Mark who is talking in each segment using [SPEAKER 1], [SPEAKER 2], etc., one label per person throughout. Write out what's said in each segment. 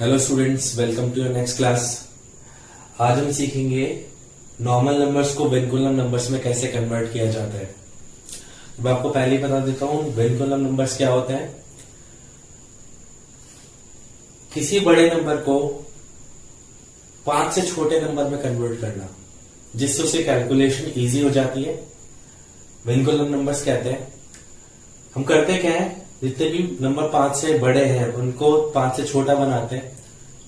[SPEAKER 1] Hello students, welcome to your next class. आज हम सीखेंगे नॉर्मल नंबर्स को विनकुलम नंबर्स में कैसे कन्वर्ट किया जाता है। मैं आपको पहले ही बता देता हूं विनकुलम नंबर्स क्या होते हैं। किसी बड़े नंबर को 5 से छोटे नंबर में कन्वर्ट करना, जिससे उसे कैलकुलेशन इजी हो जाती है, विनकुलम नंबर्स कहते हैं। हम करते क्या है, जितने भी नंबर 5 से बड़े हैं उनको 5 से छोटा बनाते हैं,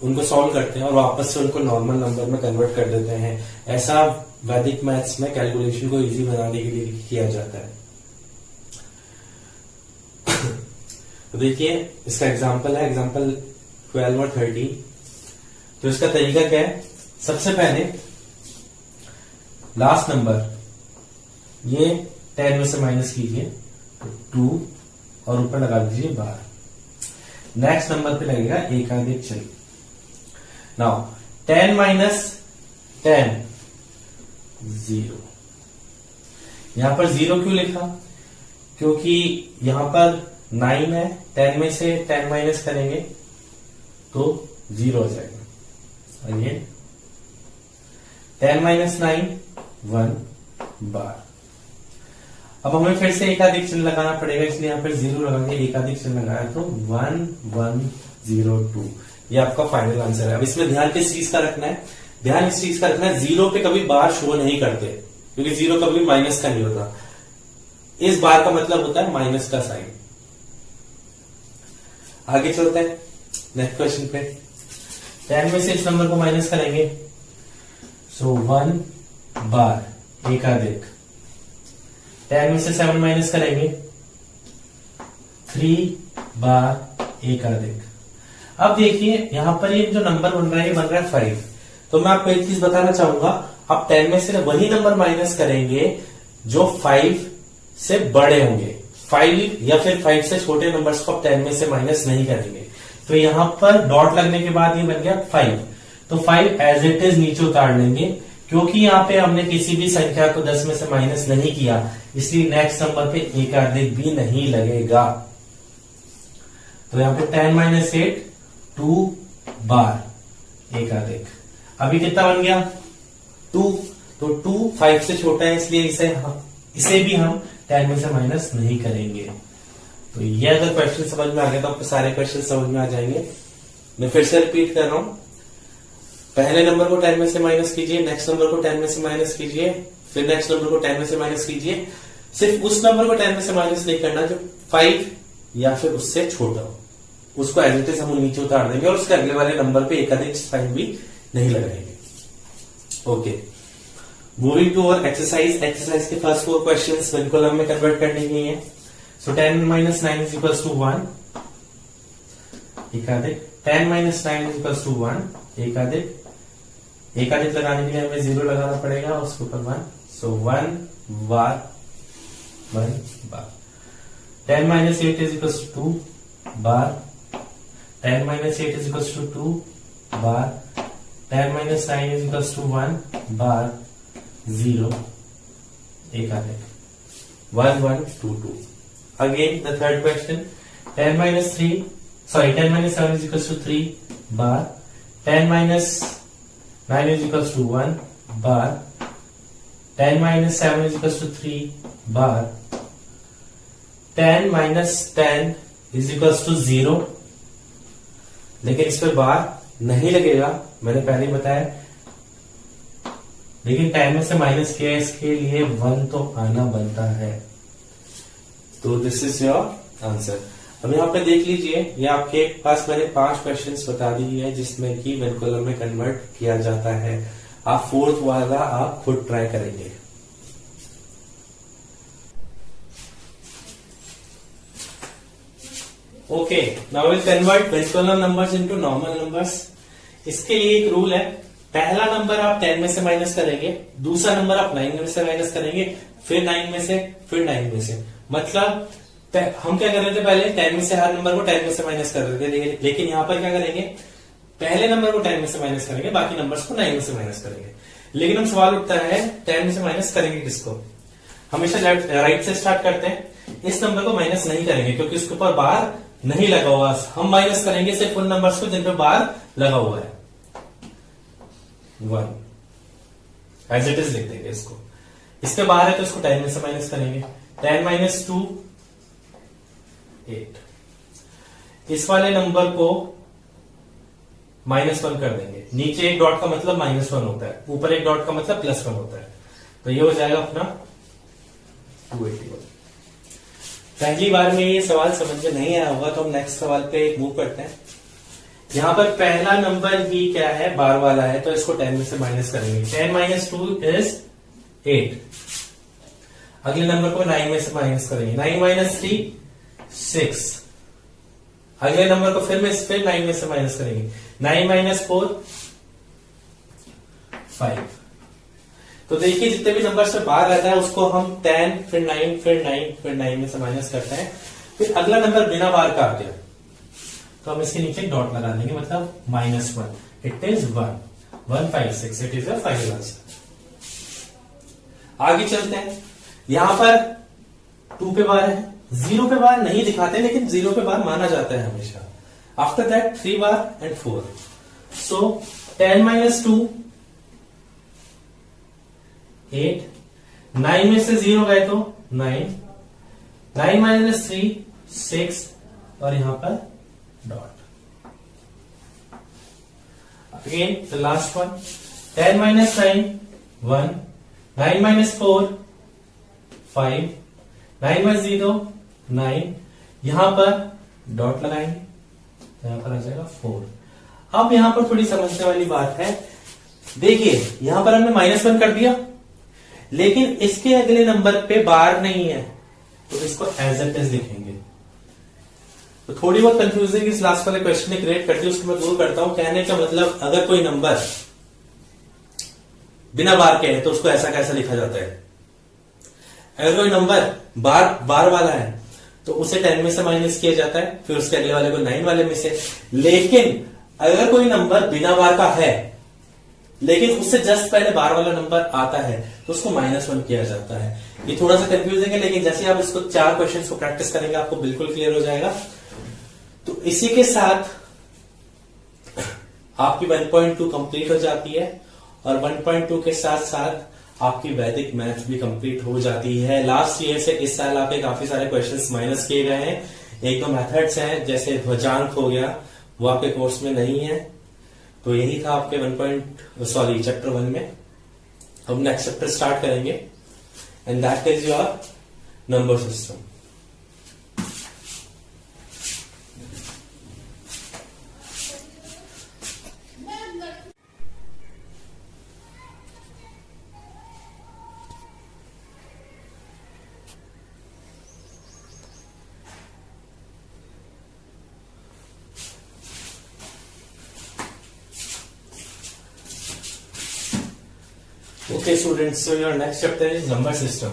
[SPEAKER 1] उनको सॉल्व करते हैं और वापस से उनको नॉर्मल नंबर में कन्वर्ट कर देते हैं। ऐसा वैदिक मैथ्स में कैलकुलेशन को इजी बनाने के लिए किया जाता है। तो देखिए, इसका एग्जांपल है, एग्जांपल 12 और 13। तो इसका तरीका क्या है, सबसे पहले लास्ट नंबर ये 10 में से माइनस कीजिए, 2 और ऊपर लगा दीजिए 12। नेक्स्ट नंबर पे लगेगा एकाधिक चल। Now 10 minus 10 0। यहां पर 0 क्यों लिखा, क्योंकि यहां पर 9 है, 10 में से 10 माइनस करेंगे तो 0 हो जाएगा। अगेन 10 माइनस 9 1 बार। अब हमें फिर से एकाधिक चिन्ह लगाना पड़ेगा, इसलिए यहां पर 0 लगा के एकाधिक चिन्ह लगाया तो 1 1 0 2। ये आपका फाइनल आंसर है। अब इसमें ध्यान किस चीज का रखना है, ध्यान इस चीज का रखना है, 0 पे कभी बार शो नहीं करते, क्योंकि 0 कभी माइनस का नहीं होता। इस बार का मतलब होता है माइनस का साइन। आगे चलते हैं नेक्स्ट क्वेश्चन पे। 10 में से इस नंबर को माइनस करेंगे, सो 1 बार एकाधिक। 10 में से 7 माइनस करेंगे 3 बार एकाधिक। अब देखिए यहां पर ये जो नंबर बन रहा है, ये बन रहा है 5। तो मैं आपको एक चीज बताना चाहूंगा, आप 10 में से वही नंबर माइनस करेंगे जो 5 से बड़े होंगे। 5 या फिर 5 से छोटे नंबर्स को आप 10 में से माइनस नहीं करेंगे। तो यहां पर डॉट लगने के बाद ये बन गया 5। तो 5 एज इट इज नीचे उतार लेंगे, क्योंकि यहां पे हमने किसी भी संख्या को 10 में से माइनस नहीं किया, इसलिए नेक्स्ट नंबर पे एकाधिक भी नहीं लगेगा। तो यहां पे 10 माइनस 8 2 बार एकाधिक। अभी कितना बन गया 2। तो 2 5 से छोटा है, इसलिए इसे भी हम 10 में से माइनस नहीं करेंगे। तो ये अगर क्वेश्चन समझ में आ गया तो आपको सारे क्वेश्चन समझ में आ जाएंगे। मैं फिर से रिपीट कर रहा हूं, पहले नंबर को 10 में से माइनस कीजिए, नेक्स्ट नंबर को 10 में से माइनस कीजिए, फिर नेक्स्ट नंबर को 10 में से माइनस कीजिए। सिर्फ उस नंबर को 10 में से माइनस नहीं करना जो 5 या फिर उससे छोटा हो, उसको एज इट इज हम नीचे उतार देंगे और उसके अगले वाले नंबर पे एकाधिक साइन भी नहीं लगाएंगे। Okay, moving to our exercise. Exercise के फर्स्ट 4 क्वेश्चंस विनकुलम में कन्वर्ट करने के हैं। So 10 minus 9 is equal to 1 एकाधिक। 10 माइनस 9 इज इक्वल टू 1 एकाधिक। एकाधिक लगाने के लिए हमें 0 लगाना पड़ेगा, उसके ऊपर 1, so 1 bar 1 bar. 10 minus 8 is equal to 2 bar. 10 minus 8 is equal to 2 bar. 10 minus 9 is equal to 1 bar 0 एकाधिक। 1 1 2 2। Again the third question, 10 minus 7 is equal to 3 bar. 10 minus 9 is equals to 1 bar. 10 minus 7 is equals to 3 bar. 10 minus 10 is equals to 0. लेकिन इस पे बार नहीं लगेगा, मैंने पहले ही बताया। लेकिन 10 में से माइनस किया, इसके लिए 1 तो आना बनता है। तो दिस इज योर आंसर। अब यहाँ पे देख लीजिए, ये आपके पास मैंने 5 क्वेश्चंस बता दी है जिसमें कि विनकुलम में कन्वर्ट किया जाता है। आप 4th वाला आप खुद ट्राई करेंगे। Okay, now will convert vinculum numbers into normal numbers. इसके लिए एक रूल है, पहला नंबर आप 10 में से माइनस करेंगे, दूसरा नंबर आप 9 में से माइनस करेंगे, फिर 9 में से, फिर 9 में से। मतलब हम क्या कर रहे थे, पहले 10 में से हर नंबर को 10 में से माइनस कर रहे थे, लेकिन यहां पर क्या करेंगे, पहले नंबर को 10 में से माइनस करेंगे, बाकी नंबर्स को 9 में से माइनस करेंगे। लेकिन हम सवाल उठता है 10 में से माइनस करेंगे किसको। हमेशा राइट से स्टार्ट करते हैं, इस नंबर को माइनस नहीं करेंगे क्योंकि उसके ऊपर बार नहीं लगा हुआ, हम माइनस करेंगे सिर्फ उन नंबर्स को जिन पे बार लगा हुआ है। 1 एज इट इज लिख देंगे इसको। इसके बाहर है तो इसको 10 में से माइनस करेंगे। 10 माइनस 2 8। इस वाले नंबर को -1 कर देंगे। नीचे एक डॉट का मतलब -1 होता है, ऊपर एक डॉट का मतलब +1 होता है। तो ये हो जाएगा अपना 281। पहली बार में ये सवाल समझ में नहीं आया होगा तो हम नेक्स्ट सवाल पे मूव करते हैं। यहां पर पहला नंबर ही क्या है, बार वाला है, तो इसको 10 में से माइनस करेंगे। 10 माइनस 2 इज 8। अगले नंबर को 9 में से माइनस करेंगे। 9 माइनस 3 6। अगले नंबर को फिर 9 में से माइनस करेंगे। 9 माइनस 4 5। तो देखिए जितने भी नंबर से बाहर रहता है उसको हम 10 फिर 9 फिर 9 फिर 9 में से माइनस करते हैं। फिर अगला नंबर बिना बार का आ गया तो हम इसके नीचे डॉट लगा देंगे, मतलब -1। It is 1 1 5 6। It is a final answer. आगे चलते हैं। यहां पर 2 पे बार है, 0 पे बार नहीं दिखाते लेकिन 0 पे बार माना जाता है हमेशा। After that 3 bar and 4। So 10 minus 2 8। 9 में से 0 गए तो 9। 9 माइनस 3 6 और यहां पर dot. Again the last one. 10 minus 9 1। 9 minus 4 5। 9 minus 0 9। यहां पर डॉट लगाएंगे तो यहां पर आ जाएगा 4। अब यहां पर थोड़ी समझने वाली बात है। देखिए यहां पर हमने -1 कर दिया लेकिन इसके अगले नंबर पे बार नहीं है तो इसको एज इट इज लिखेंगे। तो थोड़ी बहुत कंफ्यूजिंग इस लास्ट वाले क्वेश्चन ने क्रिएट कर दी, उसको मैं दूर करता हूं। कहने का मतलब अगर कोई नंबर बिना बार के है तो उसको ऐसा कैसा लिखा जाता है। अगर कोई नंबर बार वाला है तो उसे 10 में से माइनस किया जाता है, फिर उसके अगले वाले को 9 वाले में से। लेकिन अगर कोई नंबर बिना बार का है लेकिन उससे जस्ट पहले बार वाला नंबर आता है तो उसको -1 किया जाता है। ये थोड़ा सा कंफ्यूजिंग है लेकिन जैसे आप इसको 4 क्वेश्चंस को प्रैक्टिस करेंगे आपको बिल्कुल क्लियर हो जाएगा। तो इसी के साथ आपकी 1.2 कंप्लीट हो जाती है और 1.2 के साथ साथ आपकी वैदिक मैथ भी कंप्लीट हो जाती है। लास्ट ईयर से इस साल आपके काफी सारे क्वेश्चंस माइनस किए गए हैं। एक दो मेथड्स हैं जैसे ध्वजांक हो गया, वो आपके कोर्स में नहीं है। तो यही था आपके चैप्टर 1 में। अब नेक्स्ट चैप्टर स्टार्ट करेंगे and that is your number system. Okay students, so your next chapter is number system.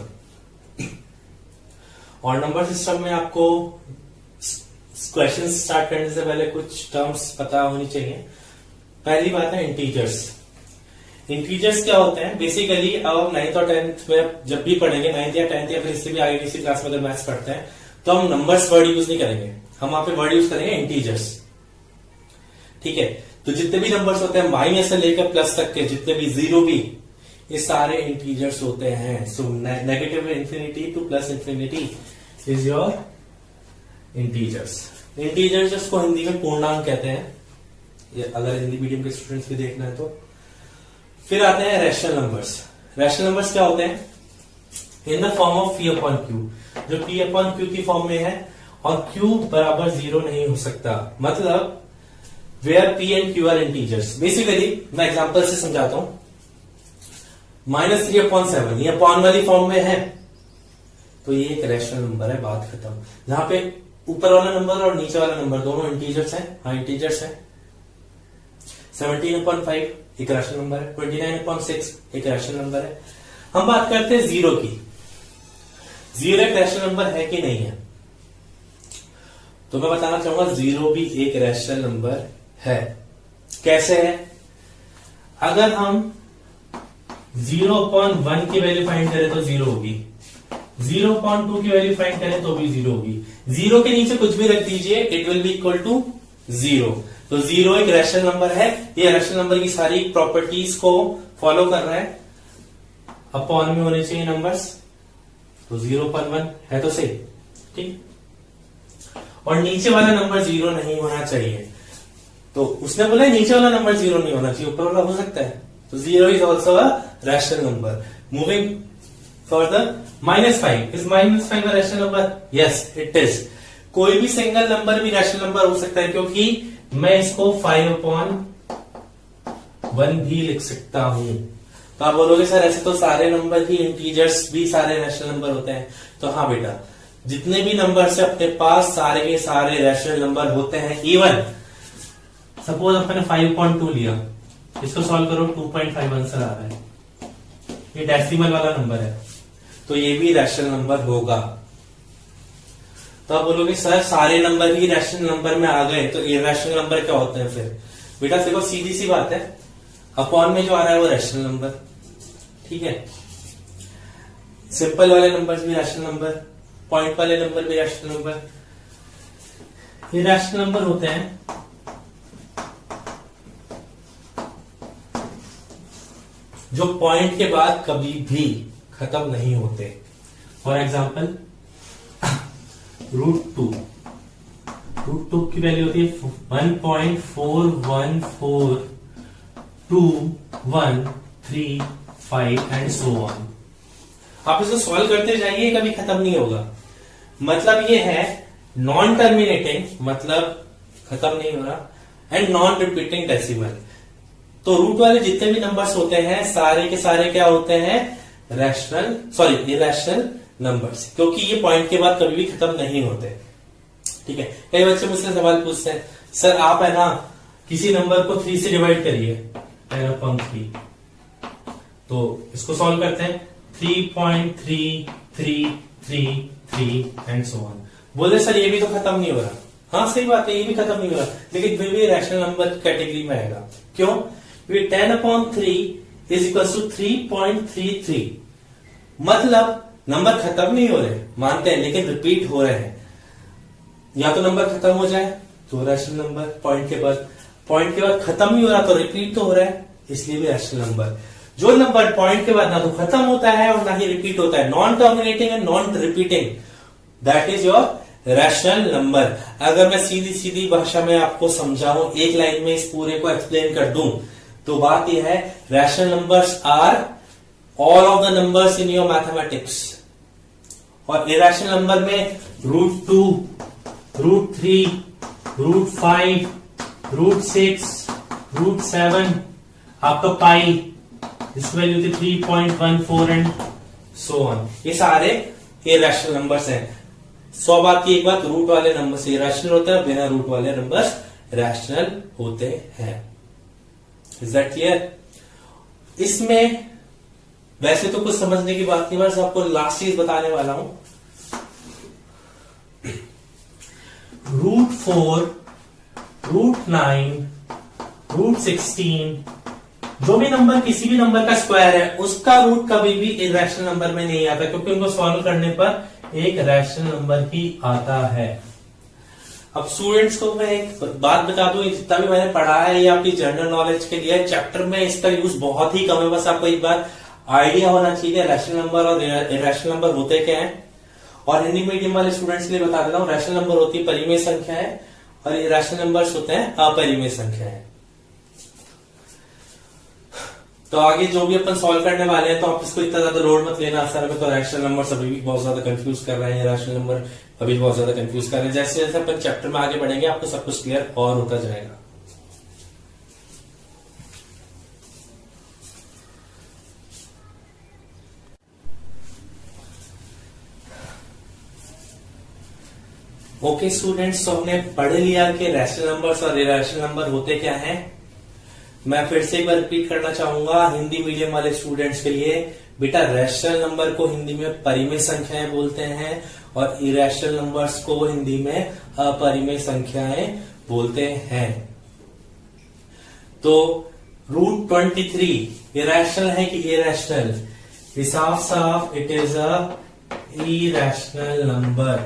[SPEAKER 1] और नंबर सिस्टम में आपको क्वेश्चन स्टार्ट करने से पहले कुछ टर्म्स पता होनी चाहिए। पहली बात है इंटीजर्स। इंटीजर्स क्या होते हैं? बेसिकली अब हम 9th और 10th में जब भी पढ़ेंगे, 9th या 10th या फिर इससे भी आगे किसी क्लास में अगर मैथ्स पढ़ते हैं तो हम नंबर्स वर्ड यूज नहीं करेंगे, हम वहां पे वर्ड यूज करेंगे इंटीजर्स। ठीक है, तो जितने भी नंबर्स होते हैं माइनस से लेकर प्लस तक के, जितने भी जीरो भी, ये सारे इंटीजर्स होते हैं। So negative infinity two plus infinity is your integers. Integers जिसको हिंदी में पूर्णांक कहते हैं, ये अगर हिंदी मीडियम के स्टूडेंट्स भी देखना है तो। फिर आते हैं रैशनल नंबर्स। रैशनल नंबर्स क्या होते हैं? In the form of P upon Q, जो P अपॉन Q की फॉर्म में है और Q बराबर 0 नहीं हो सकता। मतलब where P and Q are integers. Basically मैं एग्जांपल से समझाता हूं। -3/7 ये अपॉन वाली फॉर्म में है तो ये एक रैशनल नंबर है, बात खत्म। जहां पे ऊपर वाला नंबर और नीचे वाला नंबर दोनों इंटीजर्स हैं। हाँ इंटीजर्स हैं। 17/5 एक रैशनल नंबर है। 29/6 एक रैशनल नंबर है। हम बात करते हैं 0 की। 0 एक रैशनल नंबर है कि नहीं है? तो मैं बताना चाहूंगा 0 भी एक रैशनल नंबर है। कैसे है? अगर हम 0/1 की वैल्यू फाइंड करें तो 0 होगी। 0.2 की वैल्यू फाइंड करें तो भी 0 होगी। 0 के नीचे कुछ भी रख दीजिए, it will be equal to 0। तो 0 एक रैशनल नंबर है, ये रैशनल नंबर की सारी प्रॉपर्टीज को फॉलो कर रहा है। अपॉन में होने चाहिए नंबर्स, तो 0.1 है तो सही, ठीक। और नीचे वाला नंबर 0 नहीं होना चाहिए, तो उसने बोला नीचे वाला नंबर 0 नहीं होना चाहिए, ऊपर वाला हो सकता है। तो 0 is also a rational number. Moving further, -5 is -5 a rational number? Yes it is. कोई भी सिंगल नंबर भी रैशनल नंबर हो सकता है, क्योंकि मैं इसको 5/1 भी लिख सकता हूं। तो आप बोलोगे सर ऐसे तो सारे नंबर ही, इंटीजर्स भी सारे रैशनल नंबर होते हैं। तो हाँ बेटा, जितने भी नंबर से अपने पास सारे के सारे रैशनल नंबर होते हैं। इवन सपोज अपने 5.2 लिया, इसको सॉल्व करो, 2.5 आंसर आ रहा है, ये डेसिमल वाला नंबर है, तो ये भी रैशनल नंबर होगा। तो आप बोलोगे सर सारे नंबर ही रैशनल नंबर में आ गए, तो इरैशनल नंबर क्या होते हैं फिर? बेटा देखो सीधी सी बात है, अपॉन में जो आ रहा है वो रैशनल नंबर, ठीक है। सिंपल वाले नंबर भी रैशनल नंबर, पॉइंट वाले नंबर भी रैशनल नंबर। इरैशनल नंबर होते हैं जो पॉइंट के बाद कभी भी खत्म नहीं होते। फॉर एग्जाम्पल √2 की वैल्यू होती है 1.4142135 एंड सो ऑन। आप इसको सॉल्व करते जाइए, कभी खत्म नहीं होगा। मतलब ये है नॉन टर्मिनेटिंग, मतलब खत्म नहीं हो रहा, एंड नॉन रिपीटिंग डेसिमल। तो रूट वाले जितने भी नंबर्स होते हैं सारे के सारे क्या होते हैं? इरैशनल नंबर्स, क्योंकि ये पॉइंट के बाद कभी भी खत्म नहीं होते, ठीक है। कई बच्चे मुझसे सवाल पूछते हैं, सर आप है ना किसी नंबर को 3 से डिवाइड करिए, 10/3, तो इसको सॉल्व करते हैं 3.3333 एंड सो ऑन। बोले सर ये भी तो खत्म नहीं हो रहा। हाँ सही बात है, ये भी खत्म नहीं हो रहा, लेकिन फिर भी रैशनल नंबर कैटेगरी में आएगा। क्यों? 10/3 इज इक्वल टू 3.33, मतलब नंबर खत्म नहीं हो रहे, मानते हैं, लेकिन रिपीट हो रहे हैं। या तो नंबर खत्म हो जाए तो रैशनल नंबर, पॉइंट के बाद खत्म नहीं हो रहा तो रिपीट तो हो रहा है, इसलिए भी रैशनल नंबर। जो नंबर पॉइंट के बाद ना तो खत्म होता है और ना ही रिपीट होता है, non terminating and non repeating, that is your rational number. अगर मैं सीधी सीधी भाषा में आपको समझाऊं, एक लाइन में इस पूरे को एक्सप्लेन कर दूं, तो बात यह है, rational numbers are all of the numbers in your mathematics. और इरैशनल नंबर में √2, √3, √5, √6, √7, आपका पाई, इस वैल्यू थी 3.14 एंड सो ऑन, ये सारे इरैशनल नंबर्स हैं। 100 बात की एक बात, रूट वाले नंबर्स इरैशनल होते हैं, बिना रूट वाले नंबर्स रैशनल होते हैं। Is that clear? इसमें वैसे तो कुछ समझने की बात नहीं, बस आपको लास्ट चीज बताने वाला हूं। √4, √9, √16, जो भी नंबर किसी भी नंबर का स्क्वायर है, उसका रूट कभी भी इरैशनल नंबर में नहीं आता, क्योंकि उनको सॉल्व करने पर एक रैशनल नंबर ही आता है। अब स्टूडेंट्स को मैं एक बात बता दूं, जितना भी मैंने पढ़ा है ये आपकी जनरल नॉलेज के लिए, चैप्टर में इसका यूज बहुत ही कम है, बस आपको एक बार आइडिया होना चाहिए रैशनल नंबर और इरैशनल नंबर होते क्या हैं। और हिंदी मीडियम वाले स्टूडेंट्स के लिए बता देता हूं, रैशनल नंबर होती है परिमेय संख्याएं और इरैशनल नंबर्स होते हैं अपरिमेय संख्याएं। तो आगे जो भी अपन सॉल्व करने वाले हैं, तो आप इसको इतना ज्यादा लोड मत लेना। सर में तो रैशनल नंबर अभी भी बहुत ज्यादा कंफ्यूज कर रहे हैं, रैशनल नंबर अभी बहुत ज्यादा कंफ्यूज कर रहे हैं। जैसे जैसे अपन चैप्टर में आगे बढ़ेंगे आपको सब कुछ क्लियर और होता जाएगा। ओके स्टूडेंट्स, तो हमने पढ़ लिया कि रैशनल नंबर्स और इरैशनल नंबर होते क्या हैं। मैं फिर से एक बार रिपीट करना चाहूंगा हिंदी मीडियम वाले स्टूडेंट्स के लिए, बेटा रैशनल नंबर को हिंदी में परिमेय संख्याएं बोलते हैं और इरैशनल नंबर्स को हिंदी में अपरिमेय संख्याएं बोलते हैं। तो √23 इरैशनल है कि इरैशनल? साफ साफ it is a irrational number.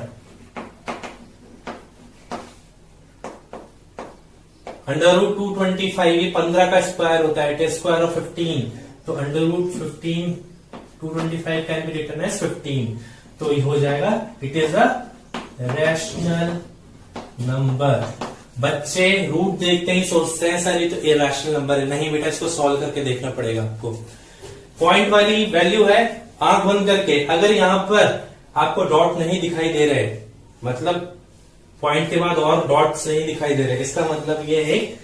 [SPEAKER 1] √225 ये 15 का स्क्वायर होता है, इट इज स्क्वायर ऑफ 15, तो √15 225 कैन बी रिटन एज 15, तो ये हो जाएगा it is a rational number. बच्चे रूट देखते ही सोचते हैं सर ये तो इरेशनल नंबर है, नहीं बेटा इसको सॉल्व करके देखना पड़ेगा आपको। पॉइंट वाली वैल्यू है, आंख बंद करके, अगर यहां पर आपको डॉट नहीं दिखाई दे रहे, मतलब पॉइंट के बाद और डॉट्स नहीं दिखाई दे रहे, इसका मतलब ये एक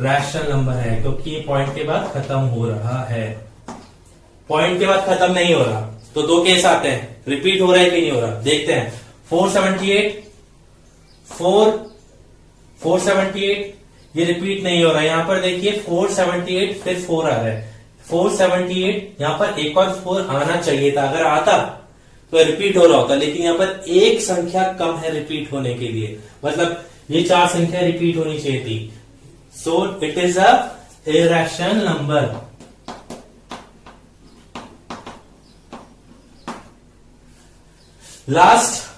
[SPEAKER 1] रैशनल नंबर है, क्योंकि ये पॉइंट के बाद खत्म हो रहा है। पॉइंट के बाद खत्म नहीं हो रहा, तो दो केस आते हैं, रिपीट हो रहा है कि नहीं हो रहा, देखते हैं। 478 ये रिपीट नहीं हो रहा है, यहां पर देखिए 478 फिर 4 आ रहा है, 478 यहां पर एक और 4 आना चाहिए था, अगर आता तो रिपीट हो रहा होता, लेकिन यहां पर एक संख्या कम है रिपीट होने के लिए, मतलब ये 4 संख्या रिपीट होनी चाहिए थी, सो it is a irrational number. Last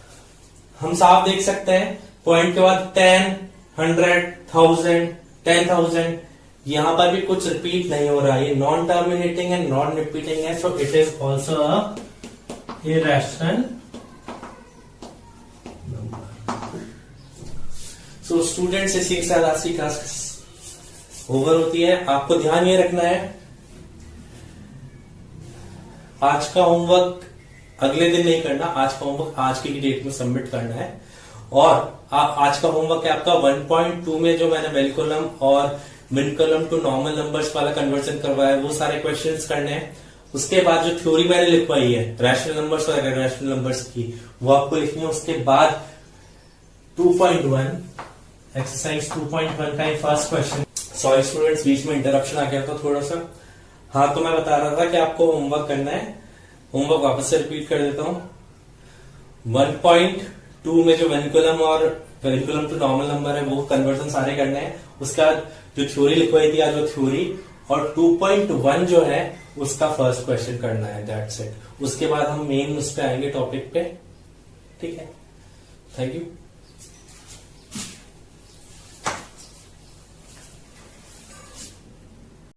[SPEAKER 1] हम साफ देख सकते हैं, पॉइंट के बाद 10, 100, 1000, 10,000, यहां पर भी कुछ रिपीट नहीं हो रहा, ये non terminating and non repeating है, so it is also a irrational number. So students, इसी के साथ आज की क्लास ओवर होती है। आपको ध्यान ये रखना है, आज का होमवर्क अगले दिन नहीं करना, आज का होमवर्क आज की डेट में सबमिट करना है। और आज का होमवर्क है आपका 1.2 में जो मैंने वेल कॉलम और मिन कॉलम टू नॉर्मल नंबर्स वाला कन्वर्जन करवाया है, वो सारे क्वेश्चंस करने हैं। उसके बाद जो थ्योरी मैंने लिखवाई है रैशनल नंबर्स और इरेशनल नंबर्स की, वो आपको लिखनी है। उसके बाद 2.1 एक्सरसाइज 2.1 का फर्स्ट क्वेश्चन। सॉरी स्टूडेंट्स, बीच में इंटरप्शन आ गया था थोड़ा सा। हाँ, तो मैं बता रहा था कि आपको होमवर्क करना है, होमवर्क वापस से रिपीट कर देता हूं। 1.2 में जो वेनिकुलम और वेनिकुलम टू नॉर्मल नंबर है, वो कन्वर्जन सारे करने हैं। उसके बाद जो थ्योरी लिखवाई थी आज, वो थ्योरी, और 2.1 जो है उसका फर्स्ट क्वेश्चन करना है, दैट्स इट। उसके बाद हम मेन उस पे आएंगे टॉपिक पे, ठीक है। Thank you.